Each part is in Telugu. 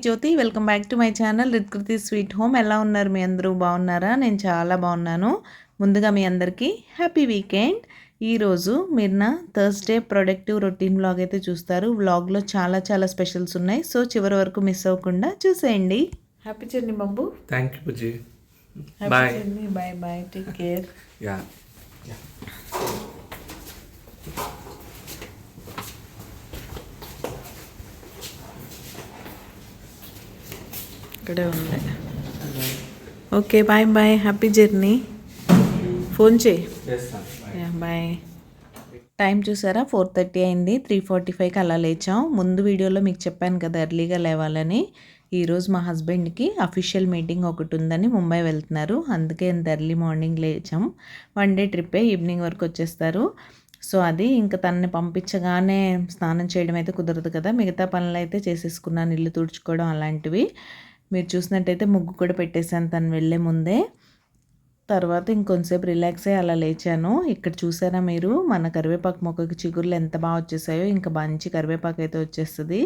Jyothi. Welcome back to my channel Rithkruthi sweet home. ఎలా ఉన్నారు మీ అందరూ? బాగున్నారా? నేను చాలా బాగున్నాను. ముందుగా మీ అందరికీ హ్యాపీ వీకెండ్. ఈరోజు మీరు నా థర్స్డే ప్రొడక్టివ్ రొటీన్ వ్లాగ్ అయితే చూస్తారు. వ్లాగ్లో చాలా చాలా స్పెషల్స్ ఉన్నాయి. సో చివరి వరకు మిస్ అవ్వకుండా చూసేయండి. హ్యాపీ జర్నీ బాబు. థ్యాంక్ యూ బుజ్జి. Happy journey. Bye bye. Take care. Yeah ఇక్కడే ఉంది. Okay bye bye. Happy journey. Phone చేయి. బాయ్. టైం చూసారా? 4:30 అయింది. 3:45కి అలా లేచాం. ముందు వీడియోలో మీకు చెప్పాను కదా ఎర్లీగా లేవాలని. ఈరోజు మా హస్బెండ్కి అఫీషియల్ మీటింగ్ ఒకటి ఉందని ముంబై వెళ్తున్నారు. అందుకే ఇంత ఎర్లీ మార్నింగ్ లేచాం. 1 డే ట్రిప్పే, ఈవినింగ్ వరకు వచ్చేస్తారు. సో అది ఇంకా తనని పంపించగానే స్నానం చేయడం అయితే కుదరదు కదా. మిగతా పనులు అయితే చేసేసుకున్నాను, ఇల్లు తుడుచుకోవడం అలాంటివి. మీరు చూసినట్టయితే ముగ్గు కూడా పెట్టేశాను తను వెళ్ళే ముందే. తర్వాత ఇంకొంచెంసేపు రిలాక్స్ అయ్యి అలా లేచాను. ఇక్కడ చూసారా మీరు, మన కరివేపాకు మొక్కకి చిగుర్లు ఎంత బాగా వచ్చేసాయో. ఇంకా మంచి కరివేపాకు అయితే వచ్చేస్తుంది.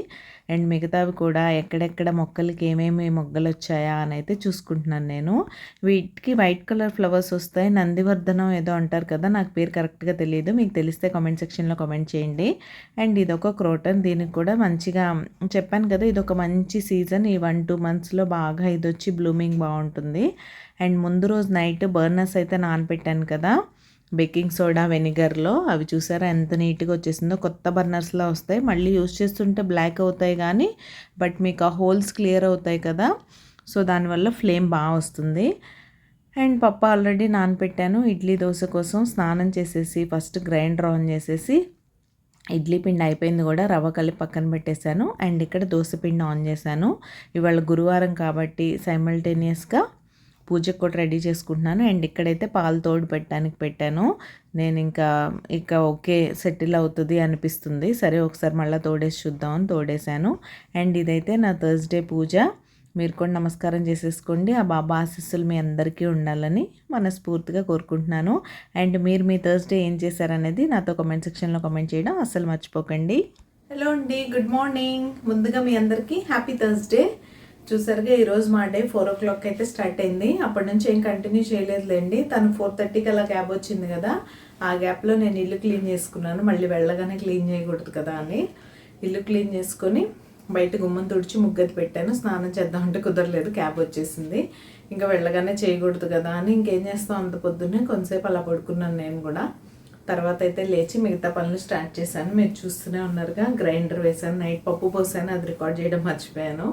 అండ్ మిగతావి కూడా ఎక్కడెక్కడ మొక్కలకి ఏమేమి మొగ్గలు వచ్చాయా అని అయితే చూసుకుంటున్నాను నేను. వీటికి వైట్ కలర్ ఫ్లవర్స్ వస్తాయి. నందివర్ధనం ఏదో అంటారు కదా, నాకు పేరు కరెక్ట్గా తెలియదు. మీకు తెలిస్తే కామెంట్ సెక్షన్లో కామెంట్ చేయండి. అండ్ ఇదొక క్రోటన్. దీనికి కూడా మంచిగా చెప్పాను కదా, ఇదొక మంచి సీజన్. ఈ 1-2 మంత్స్లో బాగా ఇది వచ్చి బ్లూమింగ్ బాగుంటుంది. అండ్ ముందు రోజు నైట్ బర్నర్స్ అయితే నానబెట్టాను కదా బేకింగ్ సోడా వెనిగర్లో. అవి చూసారా ఎంత నీట్గా వచ్చేసిందో. కొత్త బర్నర్స్లో వస్తాయి. మళ్ళీ యూస్ చేస్తుంటే బ్లాక్ అవుతాయి కానీ బట్ మీకు ఆ హోల్స్ క్లియర్ అవుతాయి కదా. సో దానివల్ల ఫ్లేమ్ బాగా వస్తుంది. అండ్ పప్పు ఆల్రెడీ నానబెట్టాను. ఇడ్లీ దోశ కోసం స్నానం చేసేసి ఫస్ట్ గ్రైండర్ ఆన్ చేసేసి ఇడ్లీ పిండి అయిపోయింది కూడా, రవ్వ కలిపి పక్కన పెట్టేశాను. అండ్ ఇక్కడ దోశ పిండి ఆన్ చేశాను. ఇవాళ గురువారం కాబట్టి సైమల్టేనియస్గా పూజకు కూడా రెడీ చేసుకుంటున్నాను. అండ్ ఇక్కడైతే పాలు తోడు పెట్టాను. నేను ఇంకా ఓకే సెటిల్ అవుతుంది అనిపిస్తుంది. సరే ఒకసారి మళ్ళీ తోడేసి చూద్దామని తోడేశాను. అండ్ ఇదైతే నా థర్స్డే పూజ. మీరు కూడా నమస్కారం చేసేసుకోండి. ఆ బాబా ఆశీస్సులు మీ అందరికీ ఉండాలని మనస్ఫూర్తిగా కోరుకుంటున్నాను. అండ్ మీరు మీ థర్స్డే ఏం చేశారనేది నాతో కామెంట్ సెక్షన్లో కామెంట్ చేయడం అస్సలు మర్చిపోకండి. హలో అండి, గుడ్ మార్నింగ్. ముందుగా మీ అందరికీ హ్యాపీ థర్స్డే. చూసారుగా ఈరోజు మా డే 4 o'clock అయితే స్టార్ట్ అయింది. అప్పటి నుంచి ఏం కంటిన్యూ చేయలేదులేండి. తను 4:30కి అలా క్యాబ్ వచ్చింది కదా, ఆ గ్యాప్లో నేను ఇల్లు క్లీన్ చేసుకున్నాను. మళ్ళీ వెళ్ళగానే క్లీన్ చేయకూడదు కదా అని ఇల్లు క్లీన్ చేసుకొని బయట గుమ్మం తుడిచి ముగ్గది పెట్టాను. స్నానం చేద్దామంటే కుదరలేదు, క్యాబ్ వచ్చేసింది. ఇంకా వెళ్ళగానే చేయకూడదు కదా అని ఇంకేం చేస్తాం, అంత పొద్దున్నే కొంతసేపు అలా పడుకున్నాను నేను కూడా. తర్వాత అయితే లేచి మిగతా పనులు స్టార్ట్ చేశాను. మీరు చూస్తూనే ఉన్నారుగా, గ్రైండర్ వేసాను. నైట్ పప్పు పోసాను, అది రికార్డ్ చేయడం మర్చిపోయాను.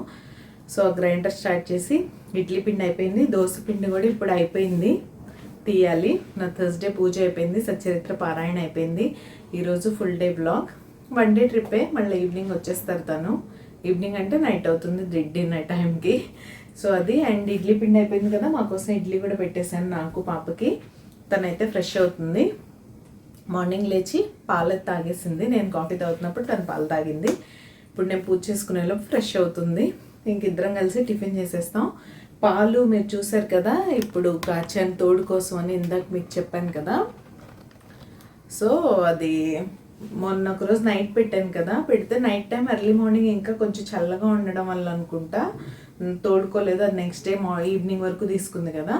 సో గ్రైండర్ స్టార్ట్ చేసి ఇడ్లీ పిండి అయిపోయింది, దోశ పిండి కూడా ఇప్పుడు అయిపోయింది, తీయాలి. నా థర్స్డే పూజ అయిపోయింది, సచ్చరిత్ర పారాయణ అయిపోయింది. ఈరోజు ఫుల్ డే బ్లాగ్. 1 డే ట్రిప్పే, మళ్ళీ ఈవినింగ్ వచ్చేస్తారు తను. ఈవినింగ్ అంటే నైట్ అవుతుంది, డిన్నర్ టైంకి. సో అది. అండ్ ఇడ్లీ పిండి అయిపోయింది కదా, మాకోసం ఇడ్లీ కూడా పెట్టేశాను నాకు పాపకి. తనైతే ఫ్రెష్ అవుతుంది. మార్నింగ్ లేచి పాలు తాగేసింది. నేను కాఫీ తాగుతున్నప్పుడు తను పాలు తాగింది. ఇప్పుడు నేను పూజ చేసుకునేలోపు ఫ్రెష్ అవుతుంది. ఇంక ఇద్దరం కలిసి టిఫిన్ చేసేస్తాం. పాలు మీరు చూసారు కదా, ఇప్పుడు కాచాను తోడు కోసం అని ఇందాక మీకు చెప్పాను కదా. సో అది మొన్న ఒకరోజు నైట్ పెట్టాను కదా, పెడితే నైట్ టైం ఎర్లీ మార్నింగ్ ఇంకా కొంచెం చల్లగా ఉండడం వల్ల అనుకుంటా తోడుకోలేదు. అది నెక్స్ట్ డే ఈవినింగ్ వరకు తీసుకుంది కదా,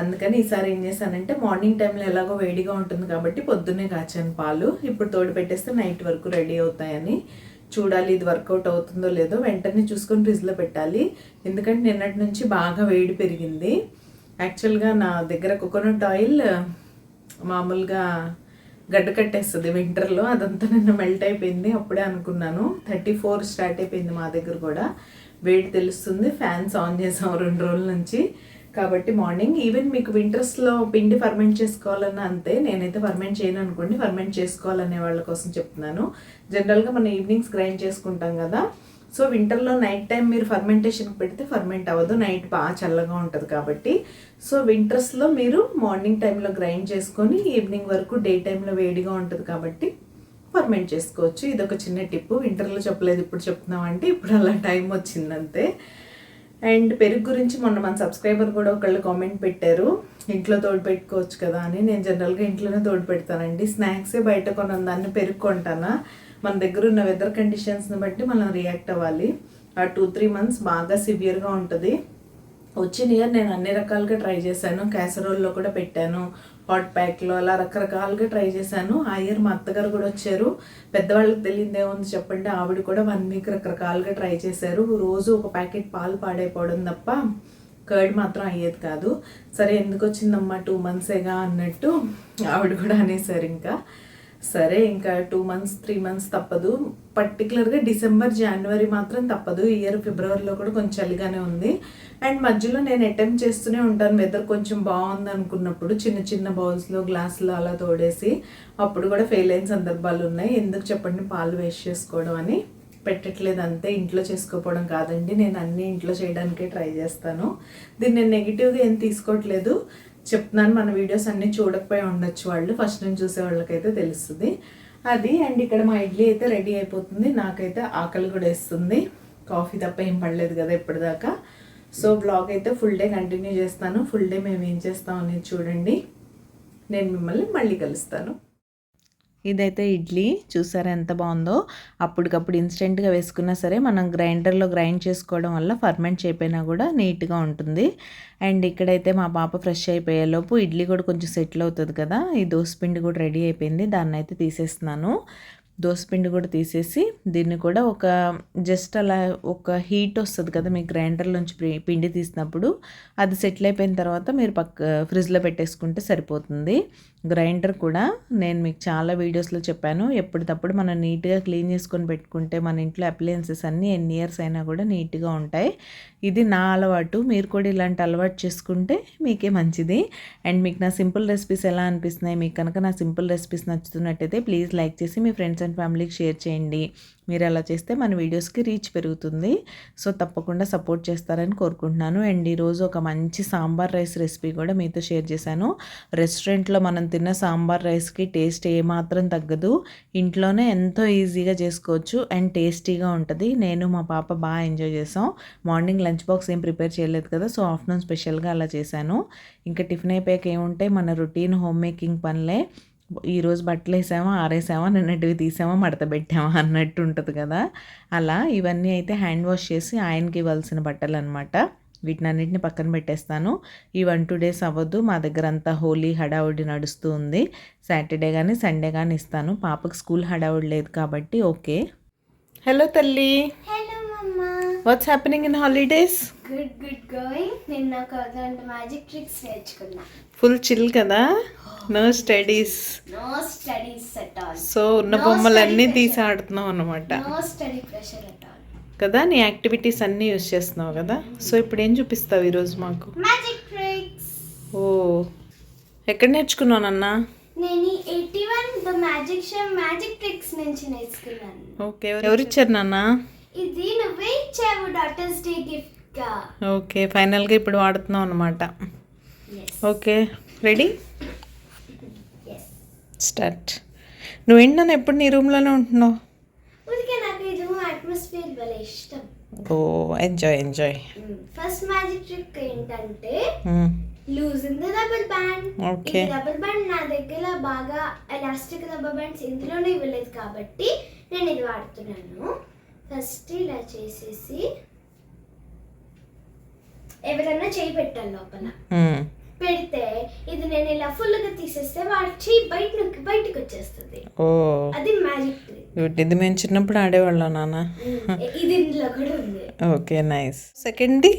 అందుకని ఈసారి ఏం చేశానంటే మార్నింగ్ టైంలో ఎలాగో వేడిగా ఉంటుంది కాబట్టి పొద్దున్నే కాచాను పాలు. ఇప్పుడు తోడు పెట్టేస్తే నైట్ వరకు రెడీ అవుతాయని. చూడాలి ఇది వర్కౌట్ అవుతుందో లేదో. వెంటనే చూసుకొని ఫ్రిడ్జ్లో పెట్టాలి, ఎందుకంటే నిన్నటి నుంచి బాగా వేడి పెరిగింది. యాక్చువల్గా నా దగ్గర కోకోనట్ ఆయిల్ మామూలుగా గడ్డ కట్టేస్తుంది వింటర్లో, అదంతా నిన్న మెల్ట్ అయిపోయింది. అప్పుడే అనుకున్నాను. 34 స్టార్ట్ అయిపోయింది మా దగ్గర కూడా, వేడి తెలుస్తుంది. ఫ్యాన్స్ ఆన్ చేసాం 2 రోజుల నుంచి. కాబట్టి మార్నింగ్ ఈవెన్ మీకు వింటర్స్లో పిండి ఫర్మెంట్ చేసుకోవాలన్నా అంతే. నేనైతే ఫర్మెంట్ చేయను అనుకోండి, ఫర్మెంట్ చేసుకోవాలనే వాళ్ళ కోసం చెప్తున్నాను. జనరల్గా మనం ఈవినింగ్స్ గ్రైండ్ చేసుకుంటాం కదా, సో వింటర్లో నైట్ టైం మీరు ఫర్మెంటేషన్కి పెడితే ఫర్మెంట్ అవ్వదు, నైట్ బాగా చల్లగా ఉంటుంది కాబట్టి. సో వింటర్స్లో మీరు మార్నింగ్ టైంలో గ్రైండ్ చేసుకొని ఈవినింగ్ వరకు డే టైంలో వేడిగా ఉంటుంది కాబట్టి ఫర్మెంట్ చేసుకోవచ్చు. ఇదొక చిన్న టిప్పు. వింటర్లో చెప్పలేదు, ఇప్పుడు చెప్తున్నామంటే ఇప్పుడు అలా టైం వచ్చిందంతే. అండ్ పెరుగు గురించి మొన్న మన సబ్స్క్రైబర్ కూడా ఒకళ్ళు కామెంట్ పెట్టారు, ఇంట్లో తోడు పెట్టుకోవచ్చు కదా అని. నేను జనరల్గా ఇంట్లోనే తోడు పెడతానండి. స్నాక్సే బయట కొన్న దాన్ని పెరుగు కొంటానా. మన దగ్గర ఉన్న వెదర్ కండిషన్స్ని బట్టి మనం రియాక్ట్ అవ్వాలి. 2-3 months బాగా సివియర్గా ఉంటుంది. వచ్చిన ఇయర్ నేను అన్ని రకాలుగా ట్రై చేశాను. క్యాసరోల్లో కూడా పెట్టాను, హాట్ ప్యాక్లో, అలా రకరకాలుగా ట్రై చేశాను. ఆ ఇయర్ మా అత్తగారు కూడా వచ్చారు. పెద్దవాళ్ళకి తెలియదేముంది చెప్పండి, ఆవిడ కూడా 1 week రకరకాలుగా ట్రై చేశారు. రోజు ఒక ప్యాకెట్ పాలు పాడైపోవడం తప్ప కర్డ్ మాత్రం అయ్యేది కాదు. సరే ఎందుకు వచ్చిందమ్మా 2 monthsేగా అన్నట్టు ఆవిడ కూడా అనేసారు. ఇంకా సరే ఇంకా 2 months 3 months తప్పదు. పర్టికులర్గా డిసెంబర్ జనవరి మాత్రం తప్పదు. ఈ ఇయర్ ఫిబ్రవరిలో కూడా కొంచెం చలిగానే ఉంది. అండ్ మధ్యలో నేను అటెంప్ట్ చేస్తూనే ఉంటాను, వెదర్ కొంచెం బాగుంది అనుకున్నప్పుడు చిన్న చిన్న బౌల్స్లో గ్లాసులో అలా తోడేసి. అప్పుడు కూడా ఫెయిల్ అయిన సందర్భాలు ఉన్నాయి. ఎందుకు చెప్పండి, పాలు వేస్ట్ చేసుకోవడం అని పెట్టట్లేదు అంతే. ఇంట్లో చేసుకోకపోవడం కాదండి, నేను అన్నీ ఇంట్లో చేయడానికే ట్రై చేస్తాను. దీన్ని నేను నెగిటివ్గా ఏం తీసుకోవట్లేదు, చెప్తున్నాను. మన వీడియోస్ అన్నీ చూడకపోయి ఉండొచ్చు వాళ్ళు, ఫస్ట్ నుంచి చూసే వాళ్ళకైతే తెలుస్తుంది అది. అండ్ ఇక్కడ మా ఇడ్లీ అయితే రెడీ అయిపోతుంది. నాకైతే ఆకలి కూడా వేస్తుంది, కాఫీ తప్ప ఏం పడలేదు కదా ఇప్పటిదాకా. సో బ్లాగ్ అయితే ఫుల్ డే కంటిన్యూ చేస్తాను. ఫుల్ డే మేము ఏం చేస్తాం అనేది చూడండి. నేను మిమ్మల్ని మళ్ళీ కలుస్తాను. ఇదైతే ఇడ్లీ చూసారా ఎంత బాగుందో. అప్పటికప్పుడు ఇన్స్టెంట్గా వేసుకున్నా సరే మనం గ్రైండర్లో గ్రైండ్ చేసుకోవడం వల్ల ఫర్మెంట్ చేయకపోయినా కూడా నీట్గా ఉంటుంది. అండ్ ఇక్కడైతే మా పాప ఫ్రెష్ అయిపోయేలోపు ఇడ్లీ కూడా కొంచెం సెటిల్ అవుతుంది కదా. ఈ దోసపిండి కూడా రెడీ అయిపోయింది, దాన్ని అయితే తీసేస్తున్నాను. దోసపిండి కూడా తీసేసి దీన్ని కూడా ఒక జస్ట్ అలా ఒక హీట్ వస్తుంది కదా మీకు గ్రైండర్లోంచి పిండి తీసినప్పుడు, అది సెటిల్ అయిపోయిన తర్వాత మీరు ఫ్రిడ్జ్లో పెట్టేసుకుంటే సరిపోతుంది. గ్రైండర్ కూడా నేను మీకు చాలా వీడియోస్లో చెప్పాను, ఎప్పటికప్పుడు మనం నీట్గా క్లీన్ చేసుకొని పెట్టుకుంటే మన ఇంట్లో అప్లయన్సెస్ అన్నీ ఎన్ని ఇయర్స్ అయినా కూడా నీట్గా ఉంటాయి. ఇది నా అలవాటు, మీరు కూడా ఇలాంటి అలవాటు చేసుకుంటే మీకే మంచిది. అండ్ మీకు నా సింపుల్ రెసిపీస్ ఎలా అనిపిస్తున్నాయి, మీకు కనుక నా సింపుల్ రెసిపీస్ నచ్చుతున్నట్టయితే ప్లీజ్ లైక్ చేసి మీ ఫ్రెండ్స్ అండ్ ఫ్యామిలీకి షేర్ చేయండి. మీరు అలా చేస్తే మన వీడియోస్కి రీచ్ పెరుగుతుంది. సో తప్పకుండా సపోర్ట్ చేస్తారని కోరుకుంటున్నాను. అండ్ ఈరోజు ఒక మంచి సాంబార్ రైస్ రెసిపీ కూడా మీతో షేర్ చేశాను. రెస్టారెంట్లో మనం తిన్న సాంబార్ రైస్కి టేస్ట్ ఏమాత్రం తగ్గదు. ఇంట్లోనే ఎంతో ఈజీగా చేసుకోవచ్చు అండ్ టేస్టీగా ఉంటుంది. నేను మా పాప బాగా ఎంజాయ్ చేసాం. మార్నింగ్ లంచ్ బాక్స్ ఏం ప్రిపేర్ చేయలేదు కదా, సో ఆఫ్టర్నూన్ స్పెషల్గా అలా చేశాను. ఇంకా టిఫిన్ అయిపోయాక ఏముంటాయి మన రొటీన్ హోమ్ మేకింగ్ పనులే. ఈరోజు బట్టలు వేసామా, ఆరేసామా, నిన్నటివి తీసామా, మడత పెట్టామా అన్నట్టు ఉంటుంది కదా. అలా ఇవన్నీ అయితే హ్యాండ్ వాష్ చేసి ఆయనకి ఇవ్వాల్సిన బట్టలు అనమాట. వీటిని అన్నింటిని పక్కన పెట్టేస్తాను. ఈ 1-2 days అవ్వద్దు, మా దగ్గర అంతా హోలీ హడావుడి నడుస్తూ ఉంది. సాటర్డే కానీ సండే కానీ ఇస్తాను. పాపకు స్కూల్ హడావుడి లేదు కాబట్టి ఓకే. హలో తల్లి. What's happening in holidays? Good going. నిన్న ఒక 2 మ్యాజిక్ ట్రిక్స్ నేర్చుకున్నా. ఫుల్ చిల్ కదా, no studies at all. So ఉన్న బొమ్మలన్నీ తీసి ఆడుతున్నావు అనమాట. No study pressure at all కదా. నీ యాక్టివిటీస్ అన్నీ యూస్ చేస్తున్నావు కదా. సో ఇప్పుడు ఏం చూపిస్తావు ఈరోజు మాకు? Magic tricks. ఓ, ఎక్కడ నేర్చుకున్నావు నాన్న? నేను 81 the magic show magic tricks నుంచి నేర్చుకున్నాను. ఓకే, ఎవరిచ్చారు నాన్న? ఇది నువ్వే ఇచ్చావు డాటర్స్ డే గిఫ్ట్ గా. ఓకే, ఫైనల్గా ఇప్పుడు వాడుతున్నావు అనమాట. Okay, ready, start. నువ్వేంటి నన్ను ఎప్పుడు నీ రూమ్లోనే ఉంటున్నావు? నాకు ఈ రూమ్ అట్మాస్ఫియర్ భలే ఇష్టం. ఓ, ఎంజాయ్. ఫస్ట్ మ్యాజిక్ ట్రిక్ ఏంటంటే losing the rubber band. Okay, rubber band నా దగ్గర బాగా ఎలాస్టిక్ రబ్బర్ బ్యాండ్స్ ఇందులోనే ఇవ్వలేదు కాబట్టి నేను ఇది వాడుతున్నాను. ఫస్ట్ ఇలా చేసేసి ఎవరైనా చేయి పెట్టాలి లోపల. పెడితే ఇది నేను ఇలా ఫుల్గా తీసేస్తే వాడి చేయి బయటకు వచ్చేస్తుంది. అది మ్యాజిక్ ట్రిక్. ఇది మేము చిన్నప్పుడు ఆడేవాళ్ళం నాన్న. ఇది ఇందులో కూడా ఉంది. Okay, nice. సెకండ్ది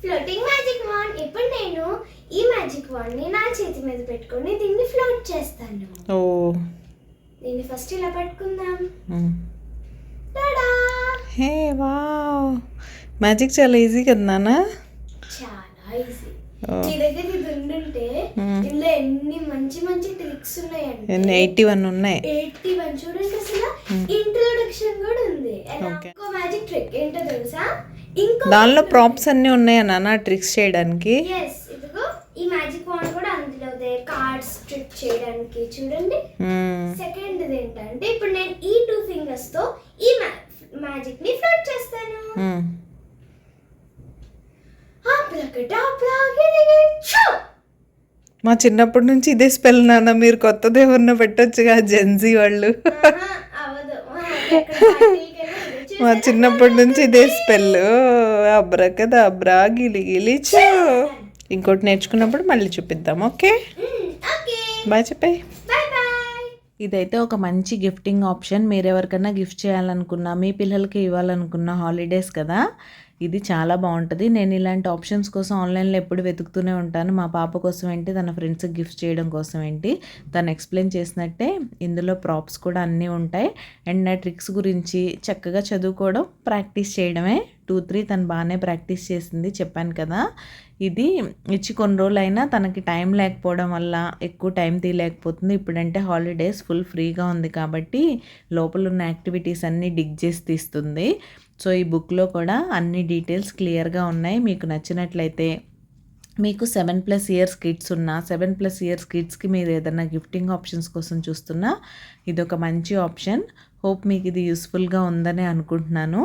ఫ్లోటింగ్ మ్యాజిక్ వాండ్. ఇప్పుడు నేను ఈ మ్యాజిక్ వాండ్ ని నా చేతి మీద పెట్టుకొని దీన్ని ఫ్లోట్ చేస్తాను. ఓ, దీన్ని ఫస్ట్ ఇలా పట్టుకుందాం. హే వావ్, మ్యాజిక్ చాలా ఈజీ కదా నాన్న. చాలా ఈజీ. నీ దగ్గర ఇది ఉండుంటే ఇందులో ఎన్ని మంచి మంచి ట్రిక్స్ ఉన్నాయండి. 81 ఉన్నాయి. 81 చూడండి. అసలు ఇంట్రొడక్షన్ కూడా ఉంది. ఇంకో మ్యాజిక్ ట్రిక్ ఏంటో తెలుసా? దానిలో ప్రాప్స్ అన్ని ఉన్నాయా నాన్న ట్రిక్స్ చేయడానికి? ఎస్, ఇదిగో ఈ మ్యాజిక్ వాండ్ కూడా అందులోదే, కార్డ్స్ ట్రిక్ చేయడానికి. చూడండి. సెకండ్ ఏంటంటే ఇప్పుడు నేను ఈ 2 fingers తో ఈ మ్యాజిక్ ని ఫ్లోట్ చేస్తాను. మా చిన్నప్పటి నుంచి ఇదే స్పెల్ నాన్న. మీరు కొత్తది ఎవరిన పెట్టొచ్చుగా, జెన్జీ వాళ్ళు. మా చిన్నప్పటి నుంచి ఇదే స్పెల్. అబ్రకదబ్రా గిలిగిలిచు. ఇంకోటి నేర్చుకున్నప్పుడు మళ్ళీ చూపిద్దాం. ఓకే, బాయ్ చెప్పాయి. ఇదైతే ఒక మంచి గిఫ్టింగ్ ఆప్షన్. మీరు ఎవరికైనా గిఫ్ట్ చేయాలనుకున్నా, మీ పిల్లలకి ఇవ్వాలనుకున్న హాలిడేస్ కదా, ఇది చాలా బాగుంటుంది. నేను ఇలాంటి ఆప్షన్స్ కోసం ఆన్లైన్లో ఎప్పుడు వెతుకుతూనే ఉంటాను. మా పాప కోసం ఏంటి, తన ఫ్రెండ్స్కి గిఫ్ట్ చేయడం కోసం ఏంటి, తను ఎక్స్ప్లెయిన్ చేసినట్టే ఇందులో ప్రాప్స్ కూడా అన్నీ ఉంటాయి. అండ్ నా ట్రిక్స్ గురించి చక్కగా చదువుకోవడం, ప్రాక్టీస్ చేయడమే. 2-3 తను బాగానే ప్రాక్టీస్ చేసింది, చెప్పాను కదా. ఇది ఇచ్చి కొన్ని రోజులైనా తనకి టైం లేకపోవడం వల్ల ఎక్కువ టైం తీయలేకపోతుంది. ఇప్పుడంటే హాలిడేస్ ఫుల్ ఫ్రీగా ఉంది కాబట్టి లోపల ఉన్న యాక్టివిటీస్ అన్నీ డిగ్ చేసి తీస్తుంది. సో ఈ బుక్లో కూడా అన్ని డీటెయిల్స్ క్లియర్గా ఉన్నాయి. మీకు నచ్చినట్లయితే, మీకు 7+ ఇయర్స్ కిడ్స్ ఉన్నా, 7+ ఇయర్స్ కిడ్స్కి మీరు ఏదైనా గిఫ్టింగ్ ఆప్షన్స్ కోసం చూస్తున్నా, ఇది ఒక మంచి ఆప్షన్. హోప్ మీకు ఇది యూస్ఫుల్గా ఉందని అనుకుంటున్నాను.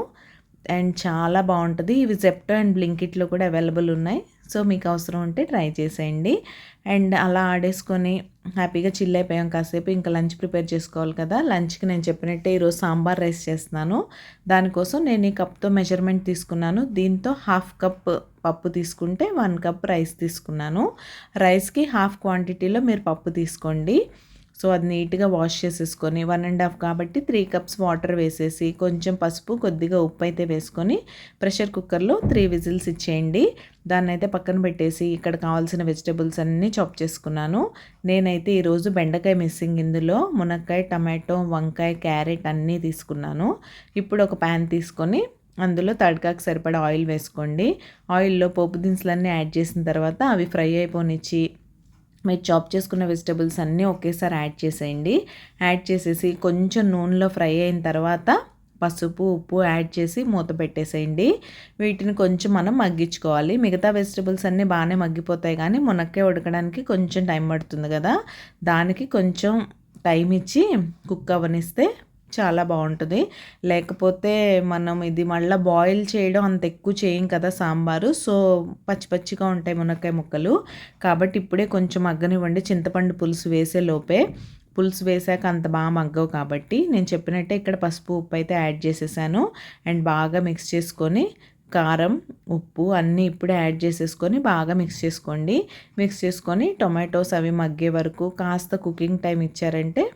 అండ్ చాలా బాగుంటుంది. ఇవి జెప్టో అండ్ బ్లింకిట్లో కూడా అవైలబుల్ ఉన్నాయి. సో మీకు అవసరం ఉంటే ట్రై చేసేయండి. అండ్ అలా ఆడేసుకొని హ్యాపీగా చిల్ అయిపోయాం కాసేపు. ఇంకా లంచ్ ప్రిపేర్ చేసుకోవాలి కదా. లంచ్కి నేను చెప్పినట్టే ఈరోజు సాంబార్ రైస్ చేస్తున్నాను. దానికోసం నేను ఈ కప్తో మెజర్మెంట్ తీసుకున్నాను. దీంతో 1/2 కప్ పప్పు తీసుకుంటే 1 కప్ రైస్ తీసుకున్నాను. రైస్కి 1/2 క్వాంటిటీలో మీరు పప్పు తీసుకోండి. సో అది నీట్గా వాష్ చేసేసుకొని 1.5 కాబట్టి 3 కప్స్ వాటర్ వేసేసి, కొంచెం పసుపు, కొద్దిగా ఉప్పు అయితే వేసుకొని ప్రెషర్ కుక్కర్లో 3 విజిల్స్ ఇచ్చేయండి. దాన్ని అయితే పక్కన పెట్టేసి ఇక్కడ కావాల్సిన వెజిటబుల్స్ అన్నీ చాప్ చేసుకున్నాను. నేనైతే ఈరోజు బెండకాయ మిస్సింగ్, ఇందులో మునక్కాయ, టమాటో, వంకాయ, క్యారెట్ అన్నీ తీసుకున్నాను. ఇప్పుడు ఒక ప్యాన్ తీసుకొని అందులో తడకాకు సరిపడా ఆయిల్ వేసుకోండి. ఆయిల్లో పోపు దినుసులన్నీ యాడ్ చేసిన తర్వాత అవి ఫ్రై అయిపోనిచ్చి మీరు చాప్ చేసుకున్న వెజిటబుల్స్ అన్నీ ఒకేసారి యాడ్ చేసేయండి. యాడ్ చేసేసి కొంచెం నూనెలో ఫ్రై అయిన తర్వాత పసుపు, ఉప్పు యాడ్ చేసి మూత పెట్టేసేయండి. వీటిని కొంచెం మనం మగ్గించుకోవాలి. మిగతా వెజిటబుల్స్ అన్నీ బాగానే మగ్గిపోతాయి, కానీ మునక్కాయ ఉడకడానికి కొంచెం టైం పడుతుంది కదా, దానికి కొంచెం టైం ఇచ్చి కుక్ అవ్వనిస్తే చాలా బాగుంటుంది. లేకపోతే మనం ఇది మళ్ళీ బాయిల్ చేయడం అంత ఎక్కువ చేయం కదా సాంబారు. సో పచ్చి పచ్చిగా ఉంటాయి మునక్కాయ ముక్కలు. కాబట్టి ఇప్పుడే కొంచెం మగ్గనివ్వండి. చింతపండు పులుసు వేసే లోపే, పులుసు వేసాక అంత బాగా మగ్గవు కాబట్టి నేను చెప్పినట్టే ఇక్కడ పసుపు, ఉప్పు అయితే యాడ్ చేసేసాను. అండ్ బాగా మిక్స్ చేసుకొని కారం, ఉప్పు అన్నీ ఇప్పుడే యాడ్ చేసేసుకొని బాగా మిక్స్ చేసుకోండి. మిక్స్ చేసుకొని టొమాటోస్ అవి మగ్గే వరకు కాస్త కుకింగ్ టైం ఇచ్చారంటే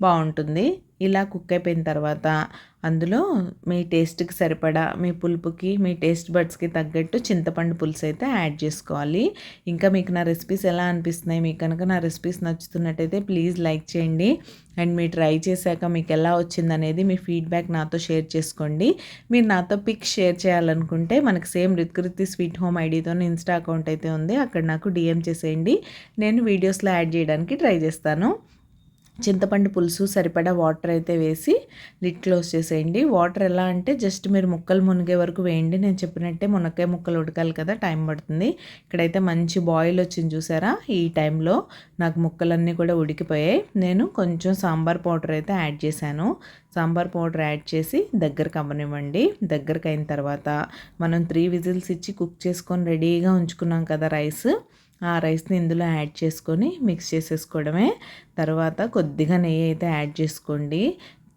బాగుంటుంది. ఇలా కుక్ అయిపోయిన తర్వాత అందులో మీ టేస్ట్కి సరిపడా, మీ పులుపుకి, మీ టేస్ట్ బడ్స్కి తగ్గట్టు చింతపండు పులుసు అయితే యాడ్ చేసుకోవాలి. ఇంకా మీకు నా రెసిపీస్ ఎలా అనిపిస్తున్నాయి, మీకు కనుక నా రెసిపీస్ నచ్చుతున్నట్టయితే ప్లీజ్ లైక్ చేయండి. అండ్ మీరు ట్రై చేశాక మీకు ఎలా వచ్చిందనేది మీ ఫీడ్బ్యాక్ నాతో షేర్ చేసుకోండి. మీరు నాతో పిక్స్ షేర్ చేయాలనుకుంటే మనకి సేమ్ రిత్కృతి స్వీట్ హోమ్ ఐడితో ఇన్స్టా అకౌంట్ అయితే ఉంది, అక్కడ నాకు డిఎం చేసేయండి. నేను వీడియోస్లో యాడ్ చేయడానికి ట్రై చేస్తాను. చింతపండు పులుసు సరిపడా వాటర్ అయితే వేసి లిడ్ క్లోజ్ చేసేయండి. వాటర్ ఎలా అంటే జస్ట్ మీరు ముక్కలు మునిగే వరకు వేయండి. నేను చెప్పినట్టే మునక్కాయ ముక్కలు ఉడకాలి కదా, టైం పడుతుంది. ఇక్కడైతే మంచి బాయిల్ వచ్చింది చూసారా. ఈ టైంలో నాకు ముక్కలన్నీ కూడా ఉడికిపోయాయి. నేను కొంచెం సాంబార్ పౌడర్ అయితే యాడ్ చేశాను. సాంబార్ పౌడర్ యాడ్ చేసి దగ్గరకు అవ్వనివ్వండి. దగ్గరకు అయిన తర్వాత మనం 3 విజిల్స్ ఇచ్చి కుక్ చేసుకొని రెడీగా ఉంచుకున్నాం కదా రైస్, ఆ రైస్ని ఇందులో యాడ్ చేసుకొని మిక్స్ చేసేసుకోవడమే. తర్వాత కొద్దిగా నెయ్యి అయితే యాడ్ చేసుకోండి.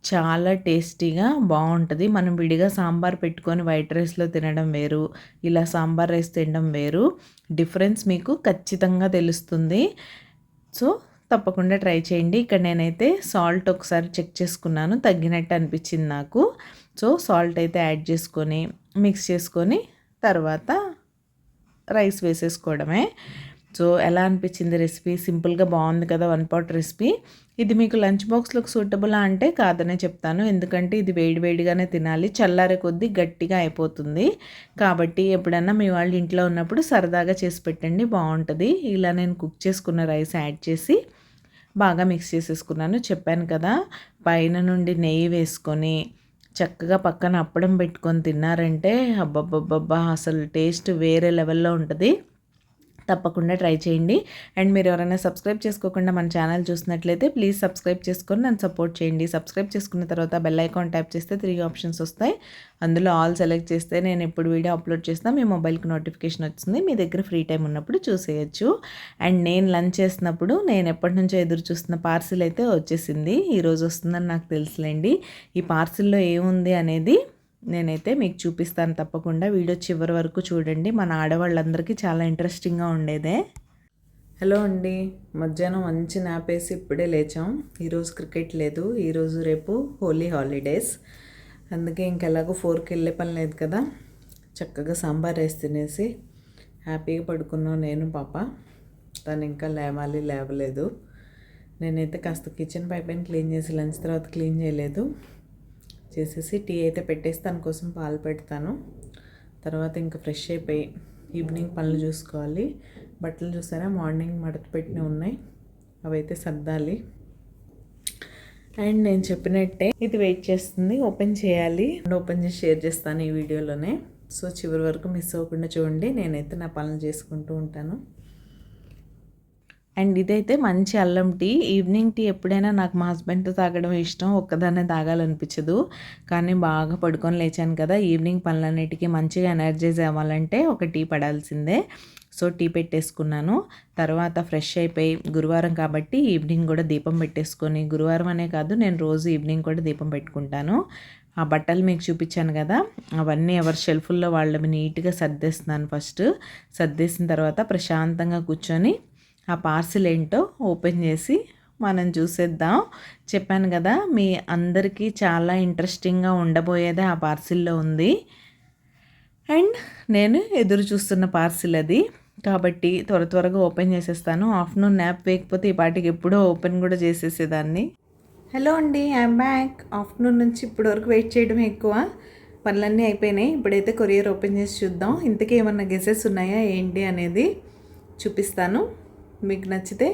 చాలా టేస్టీగా బాగుంటుంది. మనం విడిగా సాంబార్ పెట్టుకొని వైట్ రైస్లో తినడం వేరు, ఇలా సాంబార్ రైస్ తినడం వేరు. డిఫరెన్స్ మీకు ఖచ్చితంగా తెలుస్తుంది. సో తప్పకుండా ట్రై చేయండి. ఇక్కడ నేనైతే సాల్ట్ ఒకసారి చెక్ చేసుకున్నాను, తగ్గినట్టు అనిపించింది నాకు. సో సాల్ట్ అయితే యాడ్ చేసుకొని మిక్స్ చేసుకొని తర్వాత రైస్ వేసేసుకోవడమే. సో ఎలా అనిపించింది రెసిపీ? సింపుల్గా బాగుంది కదా, 1 పాట్ రెసిపీ. ఇది మీకు లంచ్ బాక్స్లోకి సూటబులా అంటే కాదనే చెప్తాను, ఎందుకంటే ఇది వేడివేడిగానే తినాలి, చల్లారే కొద్దీ గట్టిగా అయిపోతుంది. కాబట్టి ఎప్పుడన్నా మీ వాళ్ళు ఇంట్లో ఉన్నప్పుడు సరదాగా చేసి పెట్టండి, బాగుంటుంది. ఇలా నేను కుక్ చేసుకున్న రైస్ యాడ్ చేసి బాగా మిక్స్ చేసేసుకున్నాను. చెప్పాను కదా, పైన నుండి నెయ్యి వేసుకొని చక్కగా పక్కన అప్పడం పెట్టుకొని తిన్నారంటే అబ్బబ్బబ్బబ్బా అసలు టేస్ట్ వేరే లెవెల్లో ఉంటుంది. తప్పకుండా ట్రై చేయండి. అండ్ మీరు ఎవరైనా సబ్స్క్రైబ్ చేసుకోకుండా మన ఛానల్ చూసినట్లయితే ప్లీజ్ సబ్స్క్రైబ్ చేసుకొని నన్ను సపోర్ట్ చేయండి. సబ్స్క్రైబ్ చేసుకున్న తర్వాత బెల్ ఐకాన్ ట్యాప్ చేస్తే 3 ఆప్షన్స్ వస్తాయి. అందులో ఆల్ సెలెక్ట్ చేస్తే నేను ఎప్పుడు వీడియో అప్లోడ్ చేసినా మీ మొబైల్కి నోటిఫికేషన్ వచ్చింది. మీ దగ్గర ఫ్రీ టైం ఉన్నప్పుడు చూసేయచ్చు. అండ్ నేను లంచ్ చేసినప్పుడు నేను ఎప్పటి నుంచో ఎదురు చూస్తున్న పార్సిల్ అయితే వచ్చేసింది. ఈరోజు వస్తుందని నాకు తెలుసులేండి. ఈ పార్సిల్లో ఏముంది అనేది నేనైతే మీకు చూపిస్తాను తప్పకుండా. వీడియో చివరి వరకు చూడండి. మన ఆడవాళ్ళందరికీ చాలా ఇంట్రెస్టింగ్గా ఉండేదే. హలో అండి, మధ్యాహ్నం మంచి నాప్ వేసి ఇప్పుడే లేచాం. ఈరోజు క్రికెట్ లేదు, ఈరోజు రేపు హోలీ హాలిడేస్. అందుకే ఇంకెలాగో 4కి వెళ్ళే పని లేదు కదా, చక్కగా సాంబార్ వేసి తినేసి హ్యాపీగా పడుకున్నాం నేను పాప. తను ఇంకా లేవలేదు. నేనైతే కాస్త కిచెన్ పైపైన క్లీన్ చేసి లంచ్ తర్వాత క్లీన్ చేయలేదు. చేసేసి టీ అయితే పెట్టేసి తన కోసం పాలు పెడతాను. తర్వాత ఇంకా ఫ్రెష్ అయిపోయి ఈవినింగ్ పనులు చూసుకోవాలి. బట్టలు చూసారా మార్నింగ్ మడత పెట్టినవి ఉన్నాయి, అవైతే సర్దాలి. అండ్ నేను చెప్పినట్టే ఇది వెయిట్ చేస్తుంది, ఓపెన్ చేయాలి. ఓపెన్ చేసి షేర్ చేస్తాను ఈ వీడియోలోనే. సో చివరి వరకు మిస్ అవ్వకుండా చూడండి. నేనైతే నా పనులు చేసుకుంటూ ఉంటాను. అండ్ ఇదైతే మంచి అల్లం టీ. ఈవినింగ్ టీ ఎప్పుడైనా నాకు మా హస్బెండ్తో తాగడం ఇష్టం, ఒక్కదాన్నే తాగాలనిపించదు. కానీ బాగా పడుకొని లేచాను కదా, ఈవినింగ్ పనులన్నిటికీ మంచిగా ఎనర్జైజ్ అవ్వాలంటే ఒక టీ పడాల్సిందే. సో టీ పెట్టేసుకున్నాను. తర్వాత ఫ్రెష్ అయిపోయి, గురువారం కాబట్టి ఈవినింగ్ కూడా దీపం పెట్టేసుకొని, గురువారం అనే కాదు నేను రోజు ఈవినింగ్ కూడా దీపం పెట్టుకుంటాను. ఆ బట్టలు మీకు చూపించాను కదా, అవన్నీ ఎవరి షెల్ఫుల్లో వాళ్ళవి నీట్గా సర్దేస్తున్నాను. ఫస్ట్ సర్దేసిన తర్వాత ప్రశాంతంగా కూర్చొని ఆ పార్సిల్ ఏంటో ఓపెన్ చేసి మనం చూసేద్దాం. చెప్పాను కదా మీ అందరికీ చాలా ఇంట్రెస్టింగ్గా ఉండబోయేదే ఆ పార్సిల్లో ఉంది. అండ్ నేను ఎదురు చూస్తున్న పార్సిల్ అది కాబట్టి త్వరగా ఓపెన్ చేసేస్తాను. ఆఫ్టర్నూన్ న్యాప్ వేయకపోతే ఈ పాటికి ఎప్పుడో ఓపెన్ కూడా చేసేసేదాన్ని. హలో అండి, ఐఎమ్ బ్యాక్. ఆఫ్టర్నూన్ నుంచి ఇప్పటి వరకు వెయిట్ చేయడం ఎక్కువ, పనులన్నీ అయిపోయినాయి. ఇప్పుడైతే కొరియర్ ఓపెన్ చేసి చూద్దాం. ఇంతకీ ఏమన్నా గెసెస్ ఉన్నాయా ఏంటి అనేది చూపిస్తాను. మీకు నచ్చితే,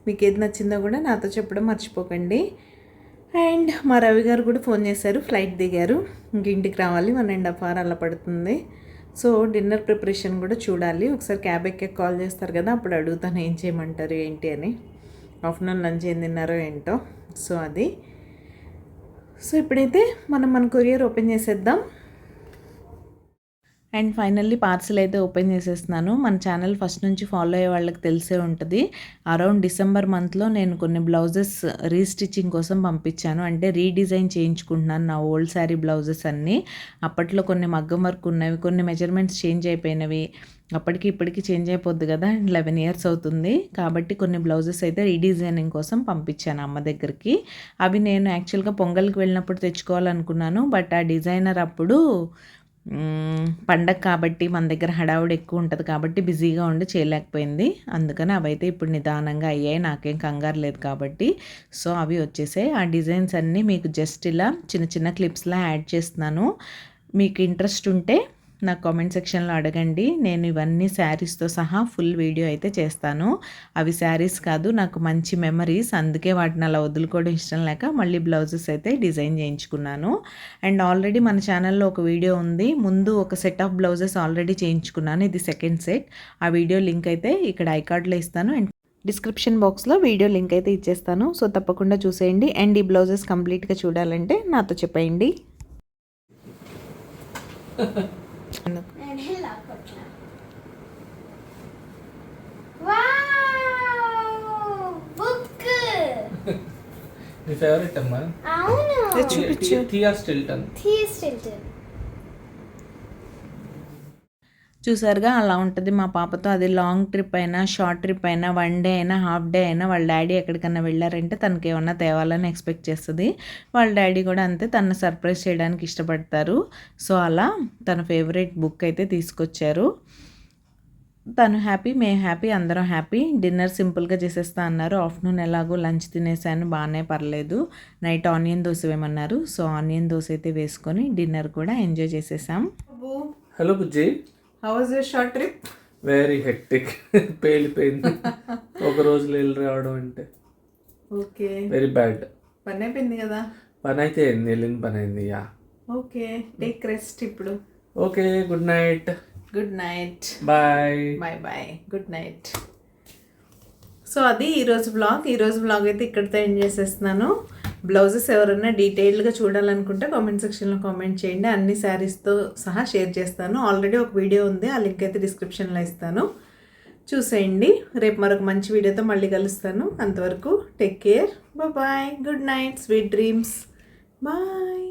మీకు ఏది నచ్చిందో కూడా నాతో చెప్పడం మర్చిపోకండి. అండ్ మా రవి గారు కూడా ఫోన్ చేశారు, ఫ్లైట్ దిగారు, ఇంక ఇంటికి రావాలి. 1.5 hour అలా పడుతుంది. సో డిన్నర్ ప్రిపరేషన్ కూడా చూడాలి. ఒకసారి క్యాబ్ ఎక్కే కాల్ చేస్తారు కదా, అప్పుడు అడుగుతాను ఏం చేయమంటారు ఏంటి అని. ఆఫ్టర్నూన్ లంచ్ ఏం తిన్నారో ఏంటో. సో అది. సో ఇప్పుడైతే మన కొరియర్ ఓపెన్ చేసేద్దాం. అండ్ ఫైనల్లీ పార్సిల్ అయితే ఓపెన్ చేసేస్తున్నాను. మన ఛానల్ ఫస్ట్ నుంచి ఫాలో అయ్యే వాళ్ళకి తెలిసే ఉంటుంది. అరౌండ్ డిసెంబర్ మంత్లో నేను కొన్ని బ్లౌజెస్ రీస్టిచ్చింగ్ కోసం పంపించాను. అంటే రీడిజైన్ చేయించుకుంటున్నాను నా ఓల్డ్ శారీ బ్లౌజెస్ అన్నీ. అప్పట్లో కొన్ని మగ్గం వర్క్ ఉన్నవి, కొన్ని మెజర్మెంట్స్ చేంజ్ అయిపోయినవి. అప్పటికి ఇప్పటికి చేంజ్ అయిపోద్ది కదా, 11 years అవుతుంది. కాబట్టి కొన్ని బ్లౌజెస్ అయితే రీడిజైనింగ్ కోసం పంపించాను అమ్మ దగ్గరికి. అవి నేను యాక్చువల్గా పొంగల్కి వెళ్ళినప్పుడు తెచ్చుకోవాలనుకున్నాను. బట్ ఆ డిజైనర్ అప్పుడు పండగ కాబట్టి మన దగ్గర హడావుడి ఎక్కువ ఉంటుంది కాబట్టి బిజీగా ఉండి చేయలేకపోయింది. అందుకని అవైతే ఇప్పుడు నిదానంగా అయ్యాయి, నాకేం కంగారు లేదు కాబట్టి. సో అవి వచ్చేసాయి. ఆ డిజైన్స్ అన్నీ మీకు జస్ట్ ఇలా చిన్న క్లిప్స్లా యాడ్ చేస్తున్నాను. మీకు ఇంట్రెస్ట్ ఉంటే నాకు కామెంట్ సెక్షన్లో అడగండి. నేను ఇవన్నీ శారీస్తో సహా ఫుల్ వీడియో అయితే చేస్తాను. అవి శారీస్ కాదు, నాకు మంచి మెమరీస్, అందుకే వాటిని అలా వదులుకోవడం ఇష్టం లేక మళ్ళీ బ్లౌజెస్ అయితే డిజైన్ చేయించుకున్నాను. అండ్ ఆల్రెడీ మన ఛానల్లో ఒక వీడియో ఉంది. ముందు ఒక సెట్ ఆఫ్ బ్లౌజెస్ ఆల్రెడీ చేయించుకున్నాను, ఇది సెకండ్ సెట్. ఆ వీడియో లింక్ అయితే ఇక్కడ ఐకార్డ్లో ఇస్తాను అండ్ డిస్క్రిప్షన్ బాక్స్లో వీడియో లింక్ అయితే ఇచ్చేస్తాను. సో తప్పకుండా చూసేయండి. అండ్ ఈ బ్లౌజెస్ కంప్లీట్గా చూడాలంటే నాతో చెప్పండి. నీ ఫేవరెట్ అమ్మా? అవును, చూపించు. థియా స్టిల్టన్. చూసారుగా అలా ఉంటుంది మా పాపతో. అది లాంగ్ ట్రిప్ అయినా, షార్ట్ ట్రిప్ అయినా, 1 day అయినా, హాఫ్ డే అయినా, వాళ్ళ డాడీ ఎక్కడికన్నా వెళ్ళారంటే తనకి ఏమన్నా తేవాలని ఎక్స్పెక్ట్ చేస్తుంది. వాళ్ళ డాడీ కూడా అంతే, తనను సర్ప్రైజ్ చేయడానికి ఇష్టపడతారు. సో అలా తన ఫేవరెట్ బుక్ అయితే తీసుకొచ్చారు. తను హ్యాపీ, మేము హ్యాపీ, అందరం హ్యాపీ. డిన్నర్ సింపుల్గా చేసేస్తా అన్నారు. ఆఫ్టర్నూన్ ఎలాగో లంచ్ తినేసాను, బాగానే పర్లేదు. నైట్ ఆనియన్ దోశ వేయమన్నారు. సో ఆనియన్ దోశ అయితే వేసుకొని డిన్నర్ కూడా ఎంజాయ్ చేసేసాం. హలో బుజ్జి, how was your short trip? Very hectic. పేలిపోయింది ఒక రోజులో వెళ్ళి రావడం అంటే. Okay, very bad. పని అయిపోయింది కదా? పని అయితే అయింది, వెళ్ళిన పని అయింది. యా, ఓకే, టేక్ రెస్ట్ ఇప్పుడు. Okay, good night. Good night, bye bye, good night. So అది ఈరోజు వ్లాగ్ అయితే ఇక్కడితో ఎండ్ చేసేస్తున్నాను. బ్లౌజెస్ ఎవరైనా డీటెయిల్డ్గా చూడాలనుకుంటే కామెంట్ సెక్షన్లో కామెంట్ చేయండి. అన్ని శారీస్తో సహా షేర్ చేస్తాను. ఆల్రెడీ ఒక వీడియో ఉంది, ఆ లింక్ అయితే డిస్క్రిప్షన్లో ఇస్తాను, చూసేయండి. రేపు మరొక మంచి వీడియోతో మళ్ళీ కలుస్తాను. అంతవరకు take care, bye, good night, sweet dreams, bye.